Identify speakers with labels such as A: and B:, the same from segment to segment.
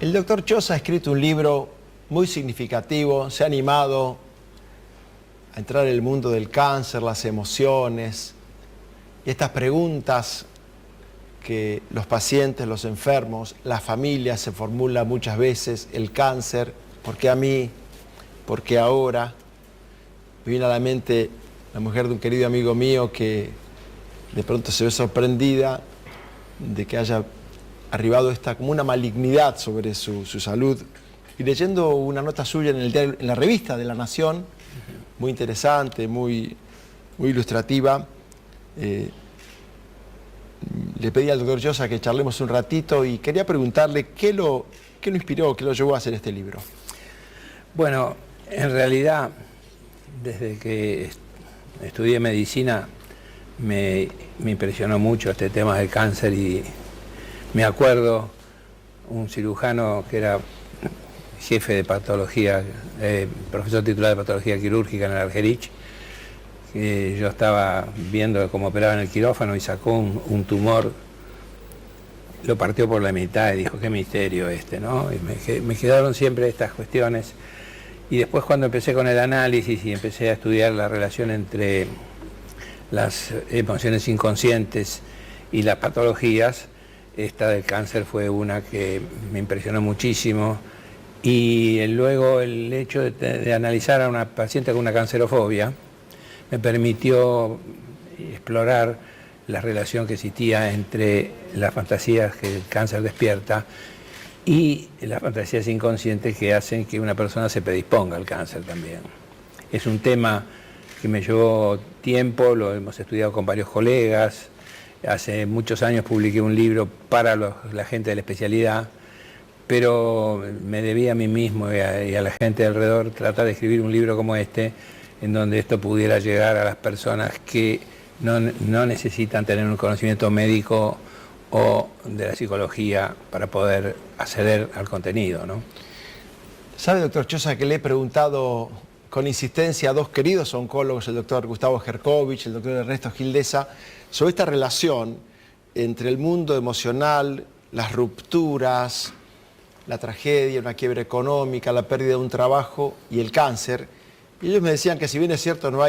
A: El doctor Choza ha escrito un libro muy significativo, se ha animado a entrar en el mundo del cáncer, las emociones, y estas preguntas que los pacientes, los enfermos, las familias se formulan muchas veces: el cáncer, ¿por qué a mí? ¿Por qué ahora? Me viene a la mente la mujer de un querido amigo mío que de pronto se ve sorprendida de que haya arribado esta como una malignidad sobre su salud. Y leyendo una nota suya en la revista de La Nación, muy interesante, muy ilustrativa, le pedí al doctor Choza que charlemos un ratito y quería preguntarle qué lo inspiró, qué lo llevó a hacer este libro.
B: Bueno, en realidad, desde que estudié medicina, me impresionó mucho este tema del cáncer, y me acuerdo un cirujano que era jefe de patología, profesor titular de patología quirúrgica en el Argerich, que yo estaba viendo cómo operaba en el quirófano y sacó un tumor, lo partió por la mitad y dijo: qué misterio este, ¿no? Y me quedaron siempre estas cuestiones. Y después, cuando empecé con el análisis y empecé a estudiar la relación entre las emociones inconscientes y las patologías, esta del cáncer fue una que me impresionó muchísimo. Y luego el hecho de analizar a una paciente con una cancerofobia me permitió explorar la relación que existía entre las fantasías que el cáncer despierta y las fantasías inconscientes que hacen que una persona se predisponga al cáncer también. Es un tema que me llevó tiempo, lo hemos estudiado con varios colegas. Hace muchos años publiqué un libro para la gente de la especialidad, pero me debía a mí mismo y a la gente alrededor tratar de escribir un libro como este, en donde esto pudiera llegar a las personas que no necesitan tener un conocimiento médico o de la psicología para poder acceder al contenido, ¿no?
A: ¿Sabe, doctor Choza, que le he preguntado con insistencia a dos queridos oncólogos, el doctor Gustavo Gerkovich, el doctor Ernesto Gildesa, sobre esta relación entre el mundo emocional, las rupturas, la tragedia, una quiebra económica, la pérdida de un trabajo y el cáncer? Y ellos me decían que, si bien es cierto, no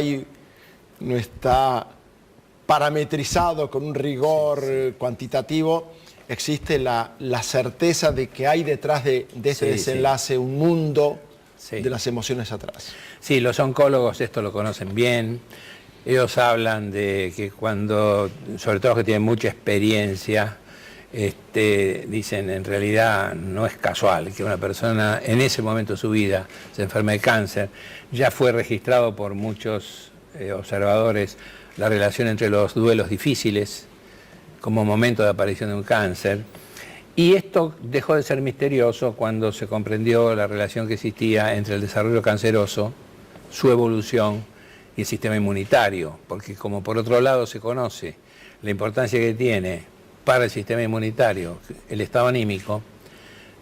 A: está parametrizado con un rigor cuantitativo, existe la certeza de que hay detrás de este desenlace un mundo de las emociones atrás.
B: Sí, los oncólogos esto lo conocen bien. Ellos hablan de que cuando, sobre todo los que tienen mucha experiencia, dicen: en realidad no es casual que una persona en ese momento de su vida se enferme de cáncer. Ya fue registrado por muchos observadores la relación entre los duelos difíciles como momento de aparición de un cáncer, y esto dejó de ser misterioso cuando se comprendió la relación que existía entre el desarrollo canceroso, su evolución y el sistema inmunitario, porque como por otro lado se conoce la importancia que tiene para el sistema inmunitario el estado anímico,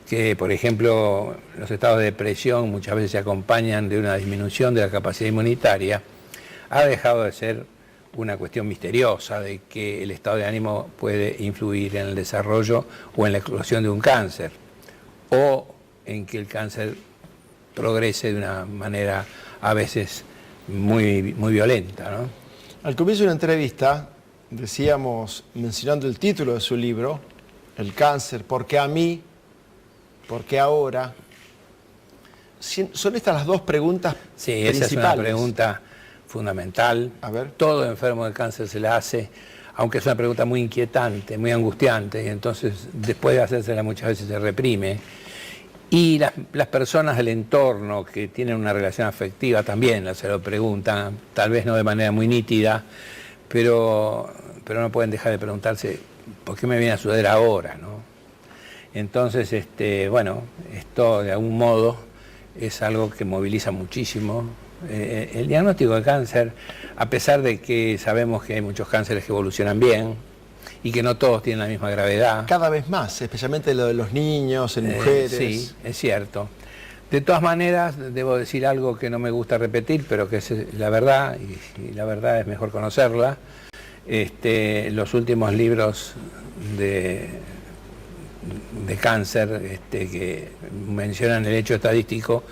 B: que por ejemplo los estados de depresión muchas veces se acompañan de una disminución de la capacidad inmunitaria, ha dejado de ser una cuestión misteriosa de que el estado de ánimo puede influir en el desarrollo o en la eclosión de un cáncer, o en que el cáncer progrese de una manera a veces muy violenta, ¿no?
A: Al comienzo de una entrevista decíamos, mencionando el título de su libro, el cáncer, ¿por qué a mí? ¿Por qué ahora? Son estas las dos preguntas principales.
B: Esa es una pregunta fundamental.
A: A ver.
B: Todo enfermo de cáncer se la hace, aunque es una pregunta muy inquietante, muy angustiante, y entonces después de hacérsela muchas veces se reprime. Y las personas del entorno que tienen una relación afectiva también se lo preguntan, tal vez no de manera muy nítida, pero no pueden dejar de preguntarse: ¿por qué me viene a suceder ahora, no? Entonces, bueno, esto de algún modo es algo que moviliza muchísimo. El diagnóstico de cáncer, a pesar de que sabemos que hay muchos cánceres que evolucionan bien y que no todos tienen la misma gravedad.
A: Cada vez más, especialmente lo de los niños, en mujeres.
B: Sí, es cierto. De todas maneras, debo decir algo que no me gusta repetir, pero que es la verdad, y la verdad es mejor conocerla. Los últimos libros de cáncer, que mencionan el hecho estadístico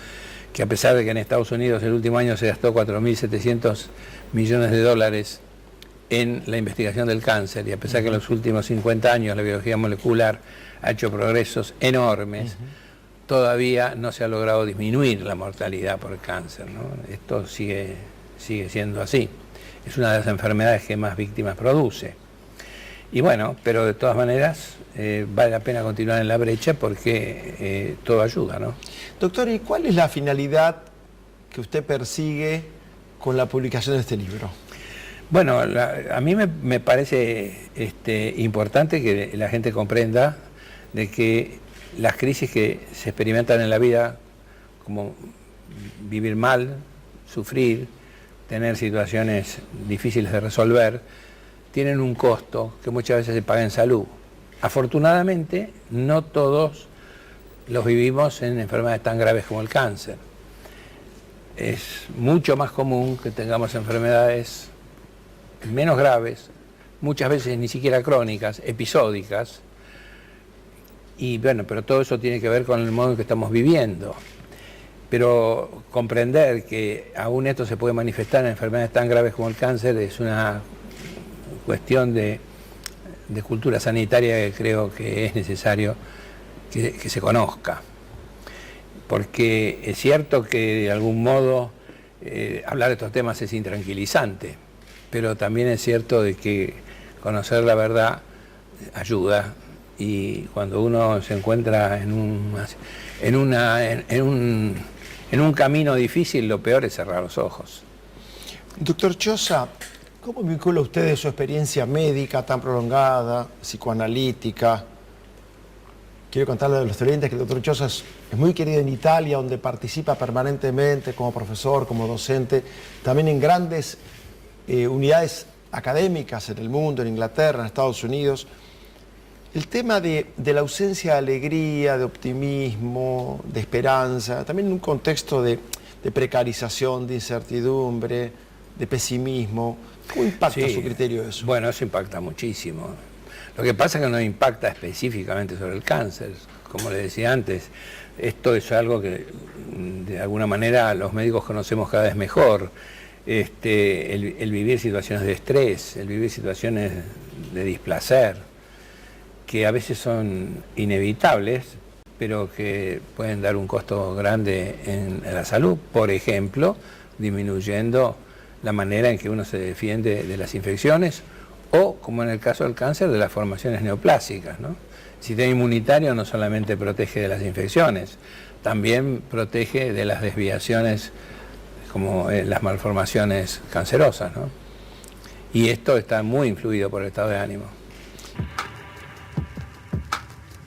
B: que a pesar de que en Estados Unidos el último año se gastó 4.700 millones de dólares en la investigación del cáncer, y a pesar que en los últimos 50 años la biología molecular ha hecho progresos enormes, todavía no se ha logrado disminuir la mortalidad por cáncer, ¿no? Esto sigue siendo así. Es una de las enfermedades que más víctimas produce. Y bueno, pero de todas maneras vale la pena continuar en la brecha porque todo ayuda, ¿no?
A: Doctor, ¿y cuál es la finalidad que usted persigue con la publicación de este libro?
B: Bueno, a mí me parece importante que la gente comprenda de que las crisis que se experimentan en la vida, como vivir mal, sufrir, tener situaciones difíciles de resolver, tienen un costo que muchas veces se paga en salud. Afortunadamente, no todos los vivimos en enfermedades tan graves como el cáncer. Es mucho más común que tengamos enfermedades menos graves, muchas veces ni siquiera crónicas, episódicas, y bueno, pero todo eso tiene que ver con el modo en que estamos viviendo. Pero comprender que aún esto se puede manifestar en enfermedades tan graves como el cáncer es una cuestión de cultura sanitaria que creo que es necesario que se conozca. Porque es cierto que de algún modo hablar de estos temas es intranquilizante, pero también es cierto de que conocer la verdad ayuda, y cuando uno se encuentra en un camino difícil, lo peor es cerrar los ojos.
A: Doctor Choza, ¿cómo vincula usted su experiencia médica tan prolongada, psicoanalítica? Quiero contarle a los televidentes que el doctor Choza es muy querido en Italia, donde participa permanentemente como profesor, como docente, también en grandes unidades académicas en el mundo, en Inglaterra, en Estados Unidos. El tema de la ausencia de alegría, de optimismo, de esperanza, también en un contexto de precarización, de incertidumbre, de pesimismo. ¿Cómo impacta su criterio eso?
B: Bueno, eso impacta muchísimo. Lo que pasa es que no impacta específicamente sobre el cáncer. Como le decía antes, esto es algo que de alguna manera los médicos conocemos cada vez mejor. El vivir situaciones de estrés, el vivir situaciones de displacer, que a veces son inevitables, pero que pueden dar un costo grande en la salud. Por ejemplo, disminuyendo la manera en que uno se defiende de las infecciones, o, como en el caso del cáncer, de las formaciones neoplásicas, ¿no? El sistema inmunitario no solamente protege de las infecciones, también protege de las desviaciones, como las malformaciones cancerosas, ¿no? Y esto está muy influido por el estado de ánimo.